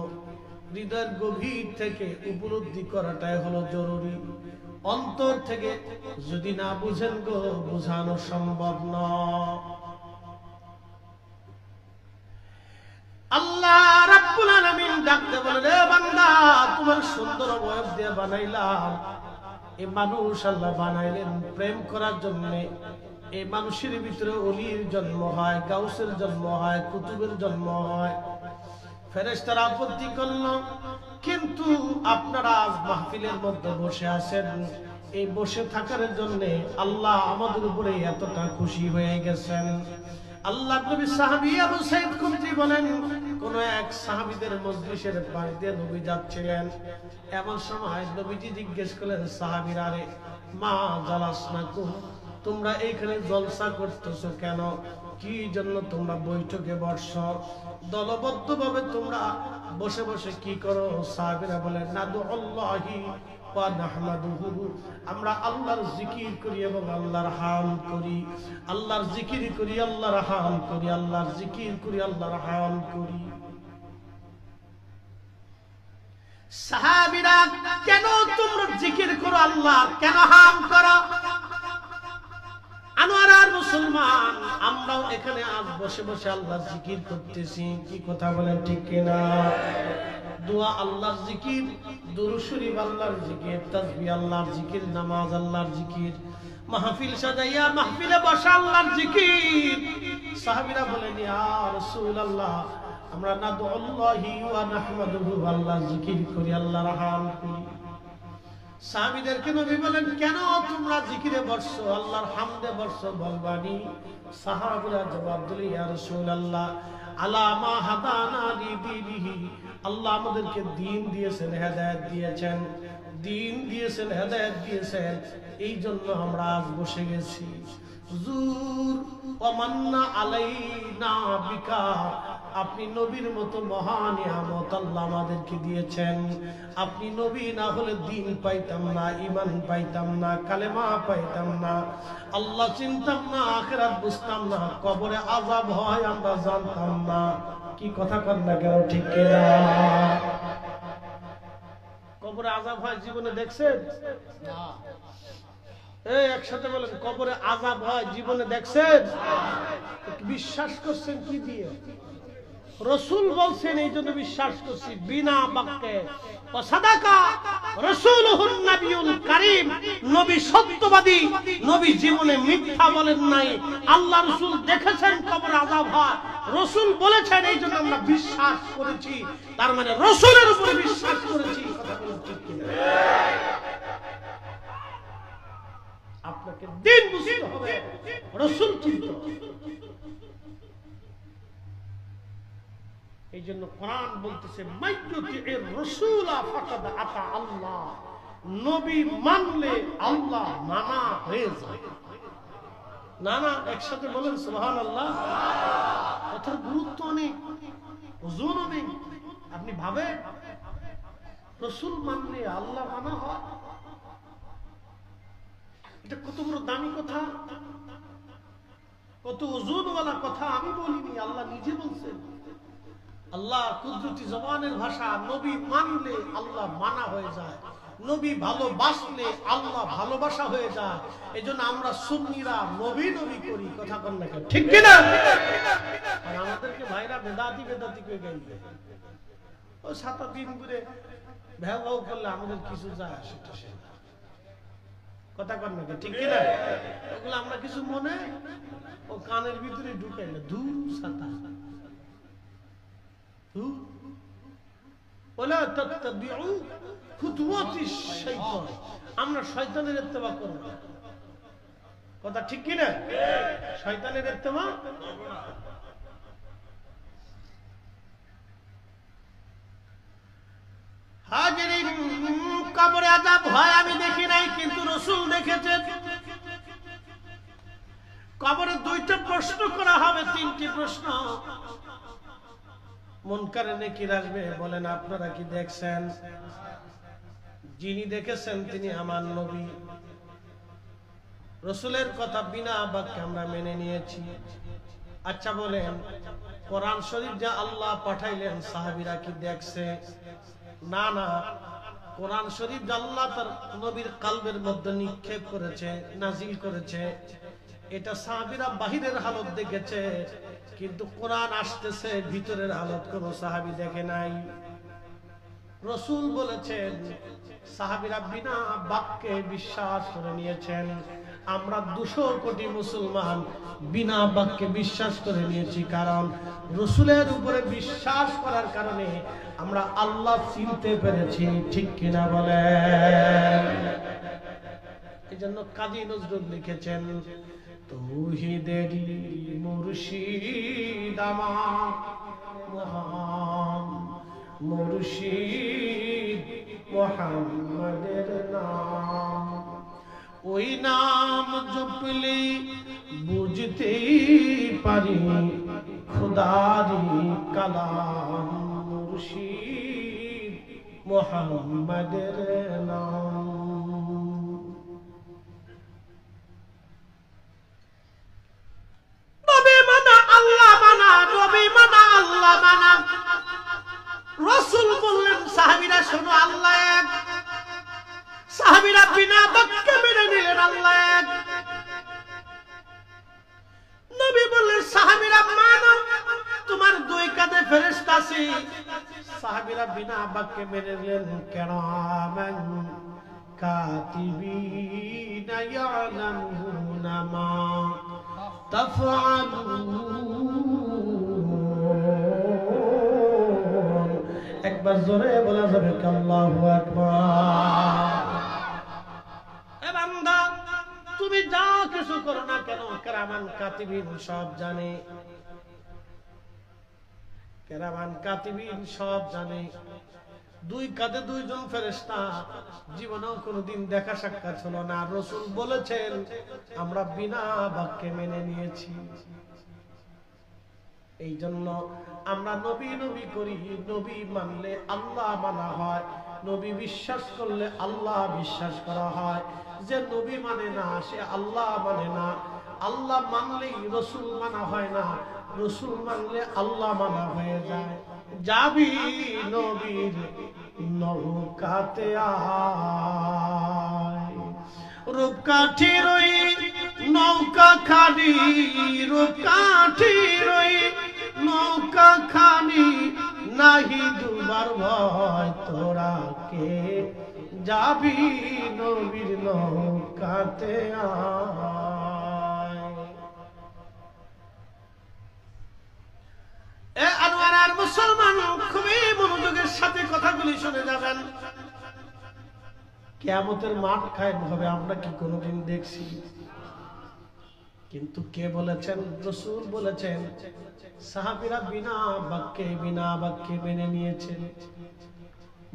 Speaker 1: হৃদয়ের গভীর থেকে উপলব্ধি করাটাই হলো জরুরি। অন্তর থেকে যদি না বুঝেন গো, বোঝানো সম্ভব নয়। আল্লাহ রাব্বুল আলামিন ডাকতে বলে, রে বান্দা, তোমার সুন্দর অবয়ব দিয়ে বানাইলাম। এই মানুষ আল্লাহ বানাইলেন প্রেম করার জন্য। এই মানুষের ভিতরে ওলির জন্ম হয়, গাউসের জন্ম হয়, কুতুবের জন্ম হয়। ফেরেশতারা আপত্তি করল, কিন্তু আপনারা আজ মাহফিলের মধ্যে বসে আছেন, এই বসে থাকার জন্য আল্লাহ আমাদের উপরে এতটা খুশি হয়ে গেছেন। আল্লাহ নবী সাহাবী আবু সাঈদ খুদরি বলেন, কোন এক সাহাবীদের মজলিসের পাশ দিয়ে নবী যাচ্ছিলেন। এমন সময় নবীজি জিজ্ঞেস করলেন, সাহাবীরা, রে মা জালাসনাকুম, তোমরা এইখানে জলসা করতেছো কেন? কি জন্য তোমরা বৈঠকে বসছো? দলবদ্ধভাবে তোমরা বসে বসে কি করো? সাহাবীরা বলেন, নাদুল্লাহি ওয়া নাহমাদুহু, আমরা আল্লাহর জিকির করি এবং আল্লাহর হামদ করি। আল্লাহর জিকির করি, আল্লাহর হামদ করি, আল্লাহর জিকির করি, আল্লাহর হামদ করি। সাহাবীরা, কেন তোমরা জিকির করো আল্লাহ, কেন হামদ করো? আনোয়ারার মুসলমান, আমরাও এখানে আজ বসে বসে আল্লাহর জিকির করতেছি। কি কথা বলেন, ঠিক কিনা? দোয়া আল্লাহর জিকির, দুরূদ শরীফ আল্লাহর জিকির, তাসবিহ আল্লাহর জিকির, নামাজ আল্লাহর জিকির, মাহফিল সাজাইয়া মাহফিলে বসা আল্লাহর জিকির। সাহাবীরা বলেন, ইয়া রাসূলুল্লাহ, আমরা নাদুল্লাহি ওয়া নাহমাদুহু, আল্লাহর জিকির করি, আল্লাহর হামদ করি। সাহাবীদেরকে নবী বলেন, কেন তোমরা জিকিরে বসছো, আল্লাহর হামদে বসছো বলবানি? সাহাবীরা জবাব দিলেন, ইয়া রাসূলুল্লাহ, আলা মা হাদানা লিদীনিহি, আল্লাহ আমাদেরকে দ্বীন দিয়েছেন, হেদায়েত দিয়েছেন, দ্বীন দিয়েছেন, হেদায়েত দিয়েছেন, এই জন্য আমরা আজ বসে গেছি। হুজুর, ওয়া মান্না আলাইনা বিকা, আপনি নবীর মতো মহান নিয়ামত আল্লাহ আমাদেরকে দিয়েছেন। আপনি নবী না হলে দ্বীন পাইতাম না, ঈমান পাইতাম না, কালেমা পাইতাম না, আল্লাহ চিনতাম না, আখিরাত বুঝতাম না, কবরে আযাব হয় আমরা জানতাম না। কি কথা কন না কেন, ঠিক কিনা? কবরে আযাব হয় জীবনে দেখছেন? না। এই একসাথে বলেন, কবরে আযাব হয় জীবনে দেখছেন? বিশ্বাস করছেন কি দিয়ে? রাসূল বলছেন, এই জন্য বিশ্বাস করছি, বিনা বাক্যে। সাদাকা রাসূলুহুন নবিয়ুল কারীম, নবী সত্যবাদী, নবী জীবনে মিথ্যা বলেন নাই। আল্লাহ রাসূল দেখেছেন কবরে আযাব হয়, রাসূল বলেছেন, এই জন্য আমরা বিশ্বাস করেছি। তার মানে রাসূলের উপরে বিশ্বাস করেছি। কথা বলেন ঠিক কিনা? আপনাকে দিন বুঝতে হবে, রাসূল চিন্তা। এই জন্য কোরআন বলতেছে, মাইয়ুতির রাসূলা ফাকাদ আতা আল্লাহ, নবী মানলে আল্লাহ মানা হয়ে যায়। না না, একসাথে বলেন সুবহানাল্লাহ। কথার গুরুত্ব অনেক, ওজন অনেক। আপনি ভাবেন, রাসূল মানলে আল্লাহ মানা হয়, এটা কত বড় দামি কথা, কত ওজনওয়ালা কথা। আমি বলিনি, আল্লাহ নিজে বলছেন। আল্লাহ কুদরতি জবানের ভাষা, নবী মানলে আল্লাহ মানা হয়ে যায়, নবী ভালোবাসলে আল্লাহ ভালোবাসা হয়ে যায়। এই জন্য আমরা সুন্নিরা নবী নবী করি। কথা কন না কেন, ঠিক কিনা? আর আমাদেরকে ভাইরা বেদাতি বেদাতি করে গাইবে। ওই 7 দিন ঘুরে ভ্যাও করলে আমাদের কিছু যায় আসে। কথা কন না কেন, ঠিক কিনা? ওগুলো আমরা কিছু মনে ও কানের ভিতরে ঢুকাইলে ধূর ছাতা। আমরা শয়তানের ইত্তেবা করব না। কথা ঠিক কিনা? শয়তানের ইত্তেবা। হাজিরিন, কবরে আযাব হয় আমি দেখি নাই, কিন্তু রাসূল দেখেছেন। কবরে 2টা প্রশ্ন করা হবে, 3টি প্রশ্ন। মুনকারে নেকির আসবে, বলেন আপনারা কি দেখছেন? যিনি দেখেছেন তিনি আমার নবী। রাসূলের কথা বিনা বাক্যে আমরা মেনে নিয়েছি। আচ্ছা বলেন, কোরআন শরীফ যা আল্লাহ পাঠাইলেন সাহাবীরা কি দেখছে? না না, কোরআন শরীফ আল্লাহ তার নবীর কলবের মধ্যে নিক্ষেপ করেছে, নাজিল করেছে, এটা সাহাবীরা বাহিরের হালত দেখেছে, কিন্তু কোরআন আসতেছে ভিতরের হালত কোন সাহাবী দেখে নাই। রাসূল বলেছেন সাহাবীরা বিনা বাক্যে বিশ্বাস করে নিয়েছেন। আমরা 200 কোটি মুসলমান বিনা বাক্যে বিশ্বাস করে নিয়েছি, কারণ রাসূলের উপরে বিশ্বাস করার কারণে আমরা আল্লাহ চিনতে পেরেছি। ঠিক কিনা বলেন? এজন্য কাজী নজরুল লিখেছেন, তৌহিদেরই মুর্শিদ আমার মুর্শিদ মুহাম্মাদের নাম, ওই নাম জপলে বুঝতে পারি খুদারি কালাম, মুর্শিদ মুহাম্মাদের নাম। নবী মানা আল্লাহ মানা, নবী মানা আল্লাহ মানা। রাসূল বললেন সাহাবীরা শোনো আল্লাহ এক। সাহাবীরা বিনা বাক্যে মেনে নিলেন আল্লাহ এক। নবী বললেন সাহাবীরা মানো তোমার 2 কাঁধে ফেরেশতা আছে। সাহাবীরা বিনা বাক্যে মেনে নিলেন। কেন? আমান কাতিবিনা ইয়ালামুনা মা তাফআলুন। একবার জোরে বলা যাবে কি আল্লাহু আকবার? এ বান্দা তুমি যা কিছু করো না কেন, কিরামান কাতিবিন সব জানে, কিরামান কাতিবিন সব জানে। 2 কাঁধে 2 জন ফেরেশতা, জীবনেও কোনোদিন দেখা সাক্ষাৎ হলো না। রাসূল বলেছেন আমরা বিনা বাক্যে মেনে নিয়েছি। এই জন্য আমরা নবী নবী করি। নবী মানলে আল্লাহ মানা হয়, নবী বিশ্বাস করলে আল্লাহ বিশ্বাস করা হয়। যে নবী মানে না সে আল্লাহ মানে না। আল্লাহ মানলেই রাসূল মানা হয় না, রাসূল মানলে আল্লাহ মানা হয়ে যায়। যাবি নবীর নৌকাতে আয়, রূপকাঠির ওই নৌকা খানি, রূপকাঠির ওই নৌকা খানি, নাহি ডুবার ভয় তোরা কে, যাবি নবীর নৌকাতে আয়। এ আনোয়ার আর মুসলমান খুবই মনোযোগের সাথে কথাগুলি শুনে যাবেন। কিয়ামতের মাঠ কায়েম হবে আমরা কি কোনোদিন দেখছি? কিন্তু কে বলেছেন? রাসূল বলেছেন। সাহাবীরা বিনা বাক্যে মেনে নিয়েছেন।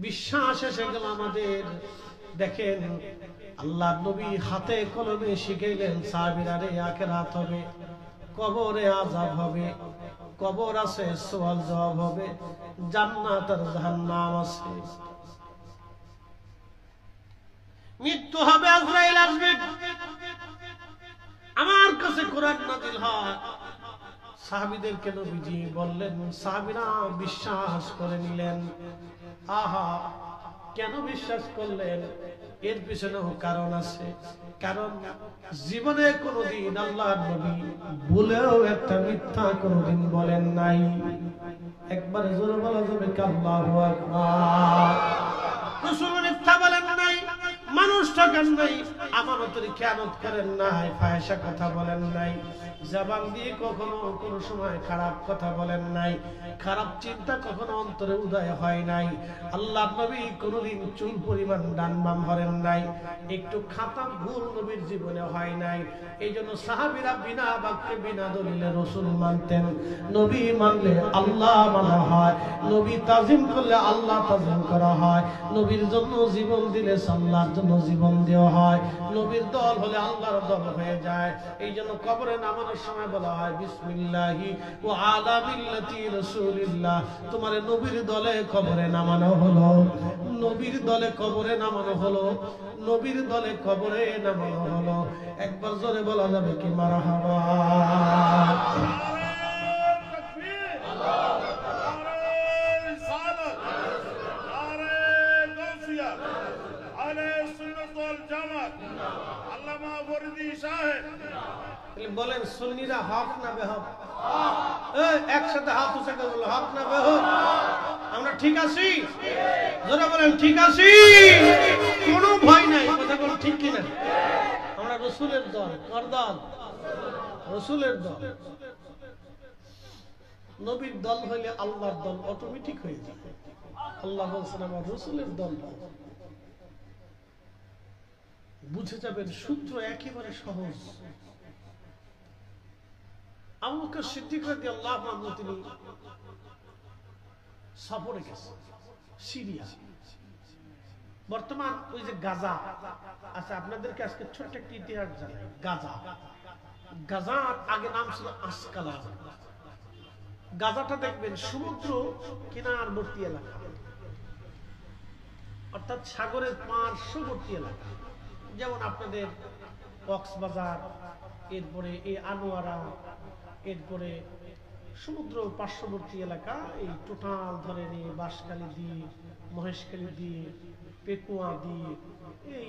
Speaker 1: বিশ্বাস এসে গেল আমাদের। দেখেন আল্লাহ নবী হাতে কলমে শিখাইলেন সাহাবীরা রে আখিরাত হবে, কবরে আযাব হবে, কবর আছে, সওয়াল জবাব হবে, জান্নাত আর জাহান্নাম আছে, মৃত্যু হবে, আজরাইল আসবে। আমার কাছে কোরআন নাযিল হয়। সাহাবীদেরকে নবীজি বললেন, সাহাবীরা বিশ্বাস করে নিলেন। আহা, কেন বিশ্বাস করলেন? এর পিছনেও কারণ আছে। কারণ জীবনে কোনোদিন আল্লাহর নবী ভুলেও একটা মিথ্যা কোনোদিন বলেন নাই। একবার জোরে বলা যাবে কি আল্লাহু আকবার? রাসূল মিথ্যা বলেন নাই, মানুষ ঠকান নাই, আমানতের খেয়ানত করেন নাই, ফাহিশা কথা বলেন নাই, জবান দিয়ে কখনো কোনো সময় খারাপ কথা বলেন নাই, খারাপ চিন্তা কখনো অন্তরে উদয় হয় নাই। আল্লাহর নবী কোনোদিন চুল পরিমাণ ডান বাম হরেন নাই, একটু খাতা ভুল নবীর জীবনে হয় নাই। এই জন্য সাহাবীরা বিনা বাক্যে বিনা দলিলে রাসূল মানতেন। নবী মানলে আল্লাহ মানা হয়, নবী তাজিম করলে আল্লাহ তাজিম করা হয়, নবীর জন্য জীবন দিলে আল্লাহর জন্য জীবন দেওয়া হয়, নবীর দল হলে আল্লাহর দল হয়ে যায়। এই জন্য কবরে নামানোর সময় বলা হয় বিসমিল্লাহি ওয়া আলা মিল্লাতি রাসূলিল্লাহ। তোমার নবীর দলে কবরে নামানো হলো, নবীর দলে কবরে নামানো হলো, নবীর দলে কবরে নামানো হলো। একবার জোরে বলা যাবে কি মারহাবা? বলেন সুন্নিরা হক না বেহক? একসাথে হাত উঁচা করে বলো, হক না বেহক? আমরা ঠিক আছি? যারা বলেন ঠিক আছি, কোনো ভয় নাই, কথা বল ঠিক কিনা? আমরা রসুলের দল। কার দল? রসুলের দল। নবীর দল হইলে আল্লাহর দল অটোমেটিক হয়ে যাবে। আল্লাহ বলছেন আমার রসুলের দল। বুঝে যাবেন সূত্র একেবারে সহজ। আবু বকর সিদ্দিক রাদিয়াল্লাহু আনহু তিনি সফরে গেছেন সিরিয়া, বর্তমান ওই যে গাজা। আচ্ছা, আপনাদেরকে আজকে ছোট্ট একটা ইতিহাস জানাই। গাজার আগে নাম ছিল আসকালান। গাজাটা দেখবেন সমুদ্র কিনারবর্তী এলাকা, অর্থাৎ সাগরের পার্শ্ববর্তী এলাকা। যেমন আপনাদের কক্সবাজার, এরপরে এই আনোয়ারা, এরপরে সমুদ্র পার্শ্ববর্তী এলাকা, এই টোটাল ধরেন এই বাঁশখালী দিয়ে, মহেশখালী দিয়ে, পেকুয়া দিয়ে, এই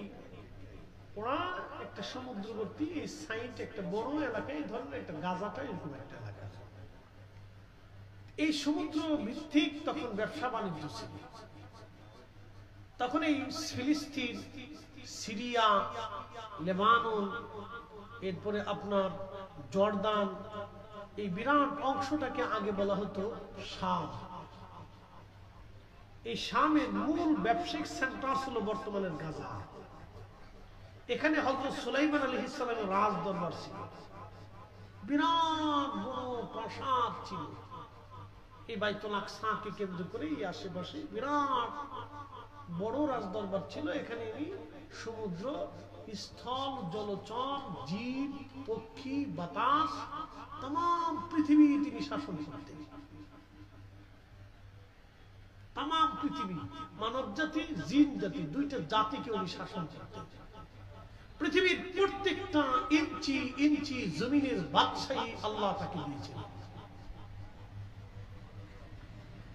Speaker 1: ওরা একটা সমুদ্রবর্তী এই সাইড একটা বড় এলাকা, এই ধরনের একটা গাজাটা এরকম একটা এলাকা। এই সমুদ্র ভিত্তিক তখন ব্যবসা বাণিজ্য ছিল। তখন এই ফিলিস্তিন, সিরিয়া, লেবানন, এরপরে আপনার জর্দান, এই বিরাট অংশটাকে আগে বলা হতো শাম। এই শামের মূল ব্যবসায়িক সেন্টার ছিল বর্তমানের গাজা। এখানে হযরত সুলাইমান আলাইহিস সালামের রাজ দরবার ছিল, বিরাট বড় প্রাসাদ ছিল। এই বাইতুল আকসাকে কেন্দ্র করে এই আশেপাশে বিরাট বড় রাজ দরবার ছিল। এখানে সমুদ্র, স্থল, জলচর, জীব, পক্ষী, বাতাস, তাম পৃথিবী তিনি শাসন করতেন। তাম পৃথিবী, মানব জাতি, জিন জাতি, দুইটা জাতিকে উনি শাসন করতেন। পৃথিবীর প্রত্যেকটা ইঞ্চি ইঞ্চি জমিনের বাদশাহী আল্লাহ তাকে দিয়েছেন।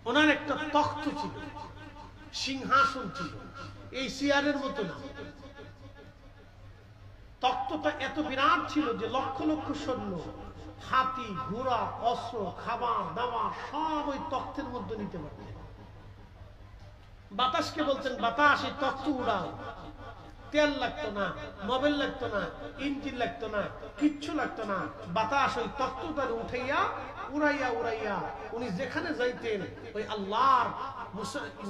Speaker 1: ওনার একটা তখ্ত ছিল, সিংহাসন ছিল, এই চেয়ারের মতো না। তখ্তটা এত বিরাট ছিল যে লক্ষ লক্ষ সৈন্য, হাতি, ঘোড়া, অস্ত্র, খাবার দাবার সব ওই তখ্তের মধ্যে নিতে পারতেন। বাতাসকে বলতেন, বাতাস এই তখ্ত উড়াও। তেল লাগতো না, মোবাইল লাগতো না, ইঞ্জিন লাগতো না, কিচ্ছু লাগতো না। বাতাস ওই তখ্তটার উঠাইয়া উড়াইয়া উড়াইয়া উনি যেখানে যাইতেন ওই আল্লাহর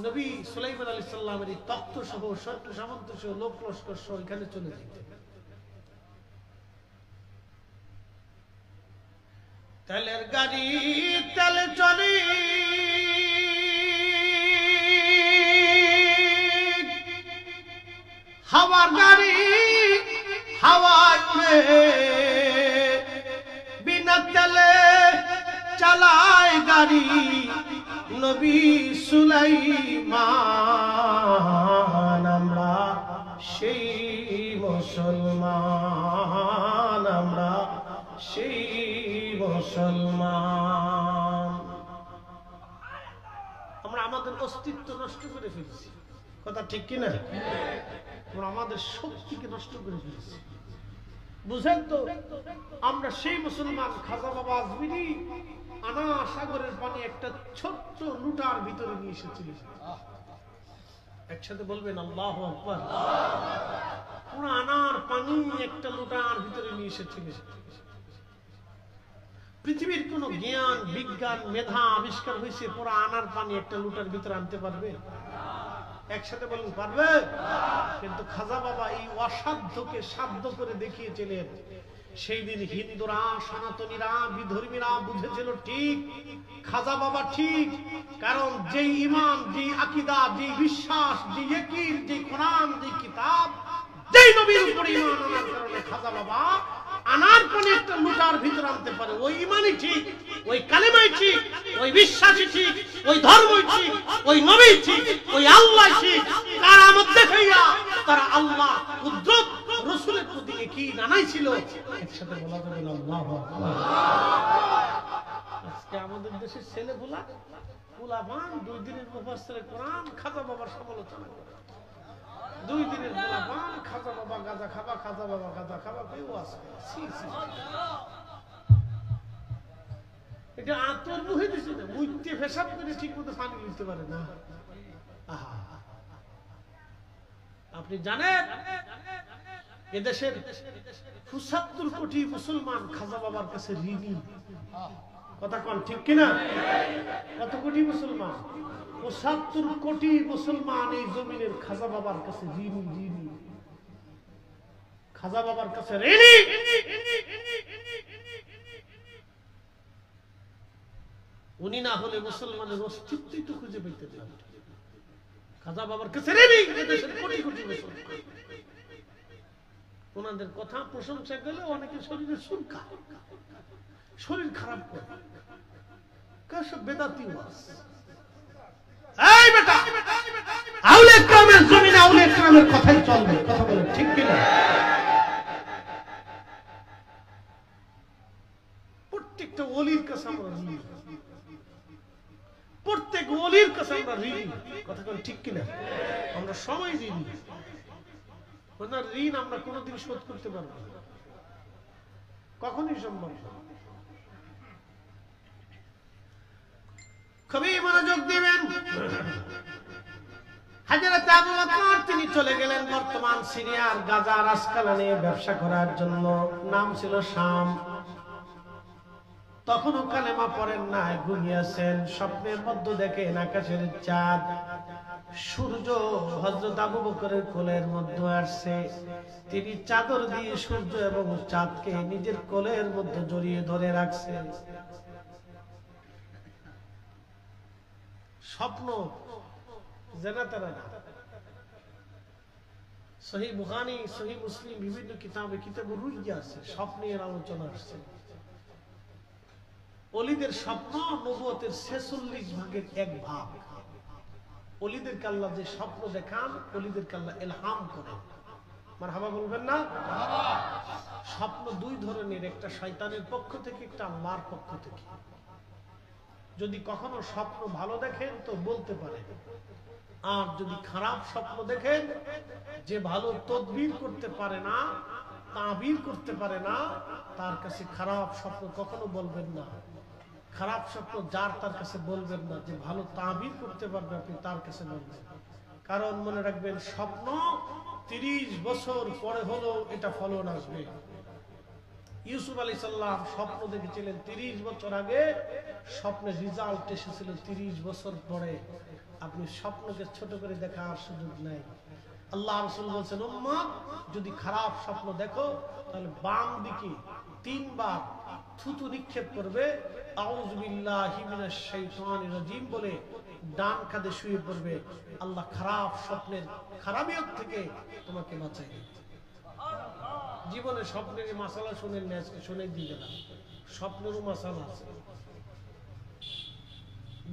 Speaker 1: নবী সুলাইমান আলাইহিস সালামের এই তখ্ত সহ সৈন্য সামন্ত সহ লোক লস্কর সহ এখানে চলে যেতেন। তেলের গাড়ি তেলে চলে, হাওয়ার গাড়ি হাওয়ায় বিনা তেলে চালায় গাড়ি নবী সুলাইমান। আমরা সেই মুসলমান, আমরা সেই মুসলমান। আমরা আমাদের অস্তিত্ব নষ্ট করে ফেলছি, কথা ঠিক কিনা? আমরা আমাদের শক্তিকে নষ্ট করে ফেলছি, বুঝেন তো? আমরা সেই মুসলমান। খাজা বাবা আজমিরি আনা সাগরের পানি একটা ছোট্ট লুটার ভিতরে নিয়ে এসেছিল। একসাথে বলবেন আল্লাহু আকবার। পুরো আনার পানি একটা লুটার ভিতরে নিয়ে এসেছিল। পৃথিবীর কোন জ্ঞান, বিজ্ঞান, মেধা আবিষ্কার হয়েছে পুরো আনার পানি একটা লুটার ভিতরে আনতে পারবে? একসাথে বলুন পারবে? কিন্তু খাজা বাবা এই অসাধ্যকে সাধ্য করে দেখিয়েছিলেন। সেই দিন হিন্দুরা, সনাতনীরা, বিধর্মীরা বুঝেছিল ঠিক খাজা বাবা ঠিক। কারণ যে ঈমান, যে আকীদা, যে বিশ্বাস, যে ইয়াকিন, যে কোরআন, যে কিতাব, যেই নবীর উপর ঈমান আনার কারণে খাজা বাবা আনার পানি একটা লুটার ভিতরে আনতে পারে। ওই ঈমানই ঠিক, ওই কালেমাই ঠিক, ওই বিশ্বাসই ঠিক, ওই ধর্মই ঠিক, ওই নবী ঠিক, ওই আল্লাহ ঠিক। কারামত দেখাইয়া তারা আল্লাহ কুদরত রাসূলের প্রতি ইয়াকিন আনাইছিল। একসাথে বলা যাবে আল্লাহু আকবার। আজকে আমাদের দেশের ছেলেগুলা পোলাপান 2 দিনের মুফাসসিরে কোরআন খাজা বাবার সমালোচনা করে। 2 দিনের গোলাপান খাজা বাবা গাজা খাবা, খাজা বাবা গাজা খাবা, কেউ আছে এটা আতর মুহে দিছে না, মুইতে পেশাব করে ঠিক মতো পানি নিতে পারে না। আপনি জানেন এদেশের ৭৫ কোটি মুসলমান খাজা বাবার কাছে ঋণী। কথা কোন ঠিক কিনা? কত কোটি মুসলমান? ৭৫ কোটি মুসলমান এই জমিনের খাজা বাবার কাছে ঋণী। খাজা বাবার কাছে ঋণী। উনি না হলে মুসলমানের অস্তিত্বই তো খুঁজে পেতে না। খাজা বাবার কাছে ঋণী এদেশের কোটি কোটি মুসলমান। ওনাদের কথা প্রশংসা করলে অনেকে শরীরে চুলকা, শরীর খারাপ করে, সব বেদাতি ওয়াজ। এই বেটা, আউলে কেরামের জমিনে আউলে কেরামের কথাই চলবে। কথা বলেন ঠিক কিনা? প্রত্যেকটা ওলির কাছে আমরা ঋণী, প্রত্যেক ওলির কাছে আমরা ঋণী। কথা বলেন ঠিক কিনা? আমরা সবাই ঋণী। ওনার ঋণ আমরা কোনোদিন শোধ করতে পারবো না, কখনই সম্ভব না। খুবই মনোযোগ দিবেন। হযরত আবু বকর তিনি চলে গেলেন বর্তমান সিরিয়ার গাজার আসকালানে ব্যবসা করার জন্য। নাম ছিল শাম। তখনও কালেমা পড়েন নাই, ঘুমিয়েছেন। স্বপ্নের মধ্যে দেখেন আকাশের চাঁদ, সূর্য হযরত আবু বকরের কোলের মধ্যে আসছে। তিনি চাদর দিয়ে সূর্য এবং চাঁদকে নিজের কোলের মধ্যে জড়িয়ে ধরে রাখছেন। স্বপ্ন জানা তারা না। সহিহ বুখারী, সহিহ মুসলিম, বিভিন্ন কিতাবে কিতাবুর রুইয়া আছে, স্বপ্নের আলোচনা আসছে। ওলিদের স্বপ্ন নবুয়তের 46 ভাগের 1 ভাগ। ওলিদেরকে আল্লাহ যে স্বপ্ন দেখান, ওলিদেরকে আল্লাহ ইলহাম করেন। মারহাবা বলবেন না? স্বপ্ন 2 ধরনের, একটা শয়তানের পক্ষ থেকে, একটা আল্লাহর পক্ষ থেকে। যদি কখনো স্বপ্ন ভালো দেখেন তো বলতে পারেন, আর যদি খারাপ স্বপ্ন দেখেন, যে ভালো তদবির করতে পারে না, তাবির করতে পারে না, তার কাছে খারাপ স্বপ্ন কখনো বলবেন না। খারাপ স্বপ্ন যার তার কাছে বলবেন না। যে ভালো তাবির করতে পারবে আপনি তার কাছে বলবেন। কারণ মনে রাখবেন, স্বপ্ন 30 বছর পরে হলেও এটা ফলন আসবে। ইউসুফ আলাইহিস সালাম স্বপ্ন দেখেছিলেন 30 বছর আগে, স্বপ্নের রেজাল্ট এসেছিল 30 বছর পরে। আপনি স্বপ্নকে ছোট করে দেখার সুযোগ নাই। আল্লাহ রাসূল বলেছেন, উম্মত যদি খারাপ স্বপ্ন দেখো তাহলে বাম দিকে 3 বার থুতু নিক্ষেপ করবে, আউযু বিল্লাহি মিনাশ শাইতানির রাজিম বলে ডান কাঁধে শুয়ে পড়বে। আল্লাহ খারাপ স্বপ্নের খারাপিয়ত থেকে তোমাকে বাঁচাবে। জীবনে স্বপ্নের মাসালা শুনে দিয়ে গেলাম, স্বপ্নেরও মাসালা আছে।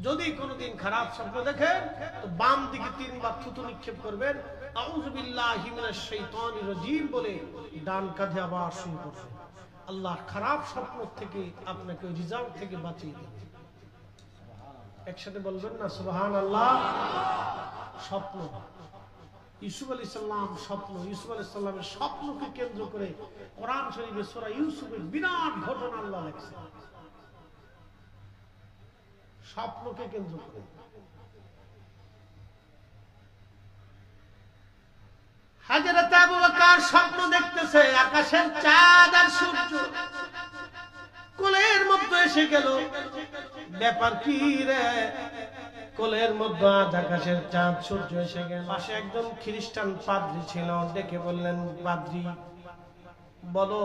Speaker 1: যদি কোনোদিন খারাপ স্বপ্ন দেখেন তো বাম দিকে 3 বার থুতু নিক্ষেপ করবেন, আউযু বিল্লাহি মিনাশ শাইতানির রাজিম বলে ডান কাঁধে আবার শুয়ে পড়বেন। আল্লাহ খারাপ স্বপ্ন থেকে আপনাকে ওই রিজাল্ট থেকে বাঁচিয়ে দেবে। একসাথে বলবেন না সুবহানাল্লাহ? স্বপ্ন, ইউসুফ আলাইহিস সালাম স্বপ্ন, ইউসুফ আলাইহিস সালামের স্বপ্নকে কেন্দ্র করে কোরআন শরীফে সূরা ইউসুফের বিরাট ঘটনা আল্লাহ লেখছেন, স্বপ্নকে কেন্দ্র করে। হযরত আবু বকর স্বপ্ন দেখতেছে আকাশের চাঁদ আর সূর্য কোলের মধ্যে এসে গেল। ব্যাপার কি রে? কোলের মধ্যে আজ আকাশের চাঁদ সূর্য এসে গেল। পাশে একজন খ্রিস্টান পাদ্রী ছিল, ডেকে বললেন, পাদ্রী বলো,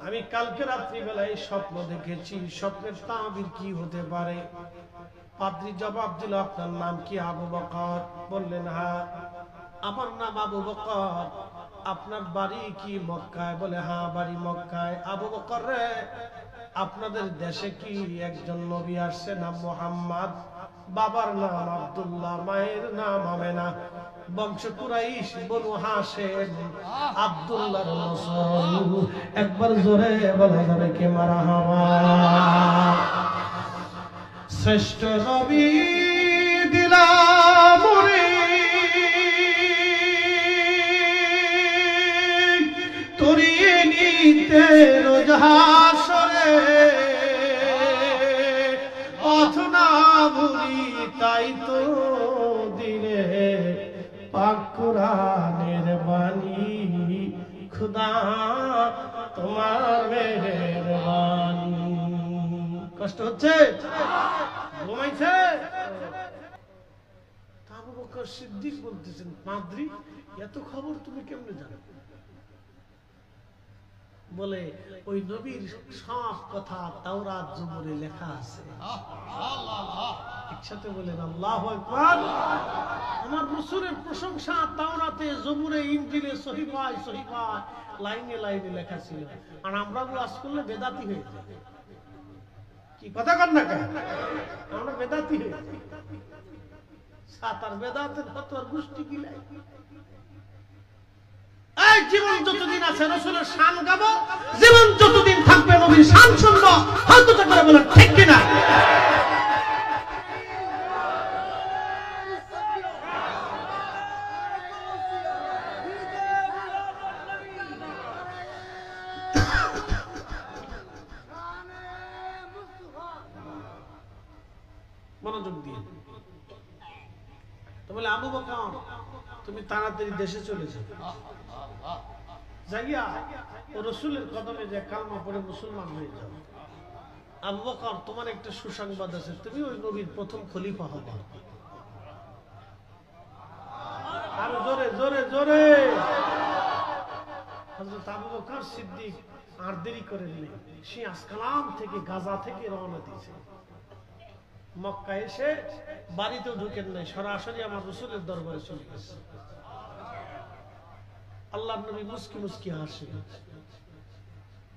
Speaker 1: আমি কালকে রাত্রি বেলায় স্বপ্ন দেখেছি, স্বপ্নের তাবির কি হতে পারে? পাদ্রী জবাব দিল, আপনার নাম কি? আবু বকর। বললেন, হ্যাঁ আমার নাম আবু বকর। আপনার বাড়ি কি মক্কায়? বলে, হ্যাঁ বাড়ি মক্কায়। আবু বকর রে, আপনাদের দেশে কি একজন নবী আসছে, নাম মুহাম্মদ, বাবার নাম আব্দুল্লাহ, মায়ের নাম আমেনা, বংশ কুরাইশ, বনু হাশেম, আব্দুল্লাহর নসল। একবার জোরে বলা যাবে কি মারহাবা? শ্রেষ্ঠ নবী দিলাম রে, পাক কোরআনের বাণী খুদা তোমার মেহেরবানি। কষ্ট হচ্ছে, ঘুমাইছে। আবু বকর সিদ্দিক বলতেছেন, পাদ্রী এত খবর তুমি কেমনে জানো? বলে ওই নবীর সব কথা তাওরাত জবুরে লেখা আছে। একসাথে বলেন আল্লাহু আকবার। আমার রাসূলের প্রশংসা তাওরাতে জবুরে ইনজিলে সহিফায় সহিফায় লাইনে লাইনে লেখা ছিল। আর আমরা ওয়াজ করলে বেদাতি হয়ে যাই। কি কথা কর না কেন? আমরা বেদাতি হয়ে যাই। সাতার বেদাতের ফতোয়ার গোষ্ঠী গিলাই। এই জীবন যতদিন আছে রাসূলের শান গাবো, জীবন যতদিন থাকবে নবীর শান শুনবো। হয়তো তো করে বলেন ঠিক কিনা? মনোযোগ দিয়ে তো বলে, আবু বকর তুমি তাড়াতাড়ি দেশে চলে যাও, যাইয়া ও রাসূলের কদমে যে কালমা পড়ে মুসলমান হয়ে যাও। আবু বকর তোমার একটা সুসংবাদ আছে, তুমি ওই নবীর প্রথম খলিফা হবে। আরো জোরে জোরে জোরে। হযরত আবু বকর সিদ্দিক আর দেরি করেন নাই, সে আসকালাম থেকে গাজা থেকে রওনা দিয়েছে। মক্কা এসে বাড়িতেও ঢুকেন নাই, সরাসরি আমার রাসূলের দরবারে চলে গেছে। আল্লাহর নবী মুস্কি মুস্কি হাসে।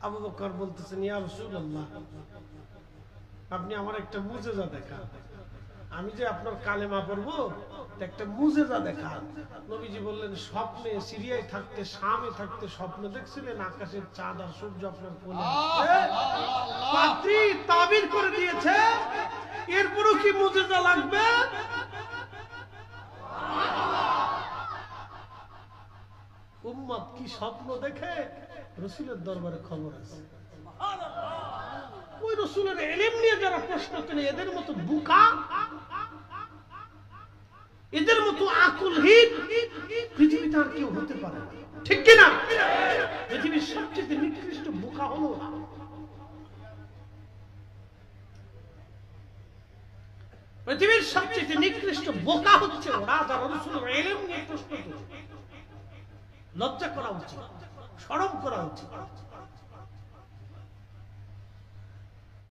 Speaker 1: আবু বকর বলতেছেন, ইয়া রাসূলুল্লাহ আপনি আমার একটা মুজিজা দেখান, আমি যে আপনার কালেমা পড়বো একটা মুজিজা দেখান। নবীজি বললেন, স্বপ্নে সিরিয়ায় থাকতে শামে থাকতে স্বপ্ন দেখছিলেন আকাশের চাঁদ আর সূর্য আপনার কোলে আছে। পাত্রী তাবির করে দিয়েছে, এরপরও কি মুজিজা লাগবে? উম্মত কি স্বপ্ন দেখে রাসূলের দরবারে খবর আছে। ওই রাসূলের ইলম নিয়ে যারা প্রশ্ন করে এদের মতো বোকা, এদের মতো আকলহীন পৃথিবীতে আর কেউ হতে পারে না, ঠিক কিনা? পৃথিবীর সবচেয়ে নিকৃষ্ট বোকা হলো পৃথিবীর সবচেয়ে নিকৃষ্ট বোকা হচ্ছে ওরা যারা রাসূলের ইলম নিয়ে প্রশ্ন করে। লজ্জা করা উচিত, শরম করা উচিত।